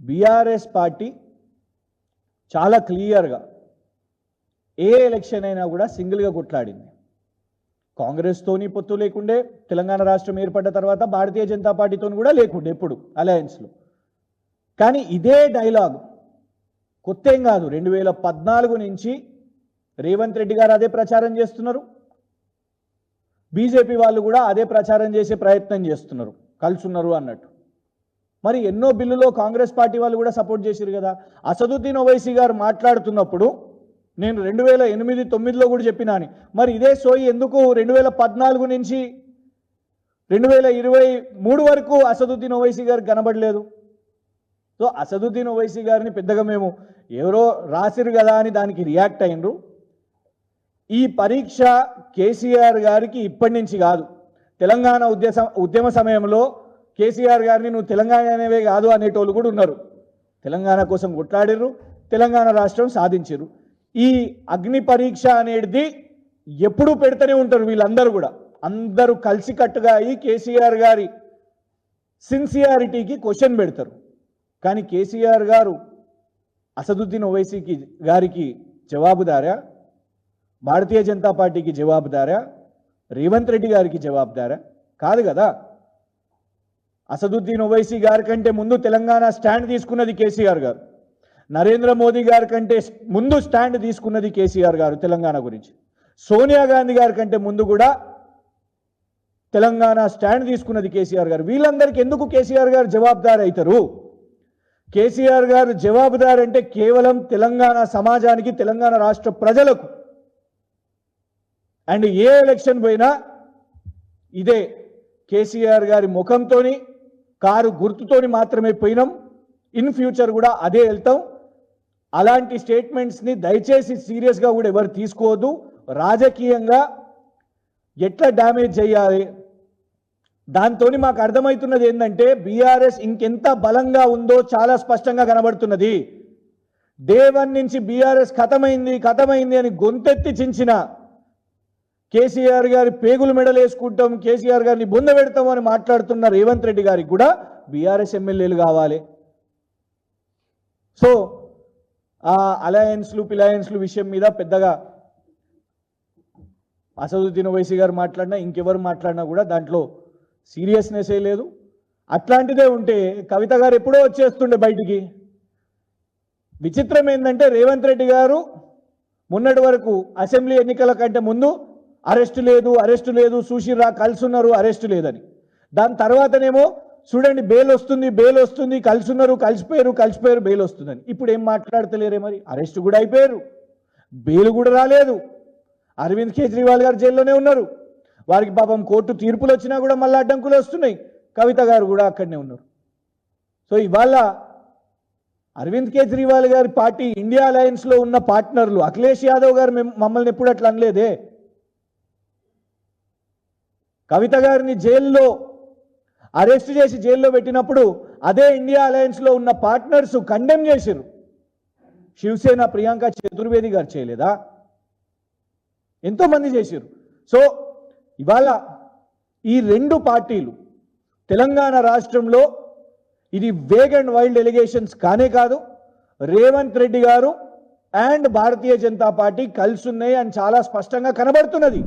BRS party చాలా క్లియర్గా ఏ election అయినా కూడా సింగిల్గా కొట్లాడింది. కాంగ్రెస్తోని పొత్తు లేకుండే, తెలంగాణ రాష్ట్రం ఏర్పడ్డ తర్వాత భారతీయ జనతా పార్టీతో కూడా లేకుండే ఎప్పుడు అలయన్స్లో. కానీ ఇదే డైలాగ్ కొత్త ఏం కాదు. 2014 నుంచి రేవంత్ రెడ్డి గారు అదే ప్రచారం చేస్తున్నారు, బీజేపీ వాళ్ళు కూడా అదే ప్రచారం చేసే ప్రయత్నం చేస్తున్నారు, కలుసున్నారు అన్నట్టు. మరి ఎన్నో బిల్లులో కాంగ్రెస్ పార్టీ వాళ్ళు కూడా సపోర్ట్ చేశారు కదా. అసదుద్దీన్ ఓవైసీ గారు మాట్లాడుతున్నప్పుడు నేను 2008-9లో కూడా చెప్పినాని, మరి ఇదే సోయి ఎందుకు 2014 నుంచి 2023 వరకు అసదుద్దీన్ ఓవైసీ గారు కనబడలేదు? సో అసదుద్దీన్ ఓవైసీ గారిని పెద్దగా మేము ఎవరో రాసిరు కదా అని దానికి రియాక్ట్ అయినరు. ఈ పరీక్ష కేసీఆర్ గారికి ఇప్పటి నుంచి కాదు, తెలంగాణ ఉద్యమ సమయంలో కేసీఆర్ గారిని నువ్వు తెలంగాణ అనేవే కాదు అనేటోళ్ళు కూడా ఉన్నారు. తెలంగాణ కోసం కొట్లాడిర్రు, తెలంగాణ రాష్ట్రం సాధించారు. ఈ అగ్ని పరీక్ష అనేది ఎప్పుడూ పెడుతూనే ఉంటారు వీళ్ళందరూ కూడా. అందరూ కలిసికట్టుగా అయ్యి కేసీఆర్ గారి సిన్సియారిటీకి క్వశ్చన్ పెడతారు. కానీ కేసీఆర్ గారు అసదుద్దీన్ ఓవైసీ గారికి జవాబుదారా? భారతీయ జనతా పార్టీకి జవాబుదారా? రేవంత్ రెడ్డి గారికి జవాబుదారా? కాదు కదా. అసదుద్దీన్ ఓవైసీ గారి కంటే ముందు తెలంగాణ స్టాండ్ తీసుకున్నది కేసీఆర్ గారు, నరేంద్ర మోదీ గారి కంటే ముందు స్టాండ్ తీసుకున్నది కేసీఆర్ గారు తెలంగాణ గురించి, సోనియా గాంధీ గారి కంటే ముందు కూడా తెలంగాణ స్టాండ్ తీసుకున్నది కేసీఆర్ గారు. వీళ్ళందరికీ ఎందుకు కేసీఆర్ గారు జవాబుదారు అవుతారు? కేసీఆర్ గారు జవాబుదారు అంటే కేవలం తెలంగాణ సమాజానికి, తెలంగాణ రాష్ట్ర ప్రజలకు. అండ్ ఏ ఎలక్షన్ పోయినా ఇదే కేసీఆర్ గారి ముఖంతోని, కారు గుర్తుతోని మాత్రమే పోయినాం, ఇన్ ఫ్యూచర్ కూడా అదే వెళ్తాం. అలాంటి స్టేట్మెంట్స్ని దయచేసి సీరియస్గా కూడా ఎవరు తీసుకోవద్దు. రాజకీయంగా ఎట్లా డ్యామేజ్ చేయాలి, దాంతో మాకు అర్థమవుతున్నది ఏంటంటే బీఆర్ఎస్ ఇంకెంత బలంగా ఉందో చాలా స్పష్టంగా కనబడుతున్నది. డే 1 నుంచి బీఆర్ఎస్ ఖతమైంది అని గొంతెత్తి చించిన కేసీఆర్ గారి పేగులు మెడలు వేసుకుంటాం, కేసీఆర్ గారిని బొంద పెడతాం అని మాట్లాడుతున్న రేవంత్ రెడ్డి గారికి కూడా బీఆర్ఎస్ ఎమ్మెల్యేలు కావాలి. సో ఆ అలయన్స్లు విషయం మీద పెద్దగా అసదుద్దీన్ ఓవైసీ గారు మాట్లాడినా, ఇంకెవరు మాట్లాడినా కూడా దాంట్లో సీరియస్నెస్ లేదు. అట్లాంటిదే ఉంటే కవిత గారు ఎప్పుడో వచ్చేస్తుండే బయటికి. విచిత్రం ఏంటంటే రేవంత్ రెడ్డి గారు మొన్నటి వరకు అసెంబ్లీ ఎన్నికల కంటే ముందు అరెస్టు లేదు, సుశీర్రా కలుసున్నారు, అరెస్టు లేదని. దాని తర్వాతనేమో చూడండి బెయిల్ వస్తుంది, కలిసిపోయారు బెయిల్ వస్తుందని. ఇప్పుడు ఏం మాట్లాడతలేరే? మరి అరెస్టు కూడా అయిపోయారు, బెయిల్ కూడా రాలేదు. అరవింద్ కేజ్రీవాల్ గారు జైల్లోనే ఉన్నారు. వారికి పాపం కోర్టు తీర్పులు వచ్చినా కూడా మళ్ళీ అడ్డంకులు వస్తున్నాయి. కవిత గారు కూడా అక్కడనే ఉన్నారు. సో ఇవాళ అరవింద్ కేజ్రీవాల్ గారి పార్టీ ఇండియా అలయన్స్లో ఉన్న పార్ట్నర్లు అఖిలేష్ యాదవ్ గారు మమ్మల్ని ఎప్పుడు అట్లా అనలేదే. కవిత గారిని జైల్లో అరెస్ట్ చేసి జైల్లో పెట్టినప్పుడు అదే ఇండియా అలయన్స్లో ఉన్న పార్ట్నర్స్ కండెమ్ చేశారు. శివసేన ప్రియాంక చతుర్వేది గారు చేయలేదా? ఎంతోమంది చేశారు. సో ఇవాళ ఈ రెండు పార్టీలు తెలంగాణ రాష్ట్రంలో ఇది వేగ్ అండ్ వైల్డ్ ఎలిగేషన్స్ కానే కాదు. రేవంత్ రెడ్డి గారు అండ్ భారతీయ జనతా పార్టీ కలిసి ఉన్నాయి అని చాలా స్పష్టంగా కనబడుతున్నది.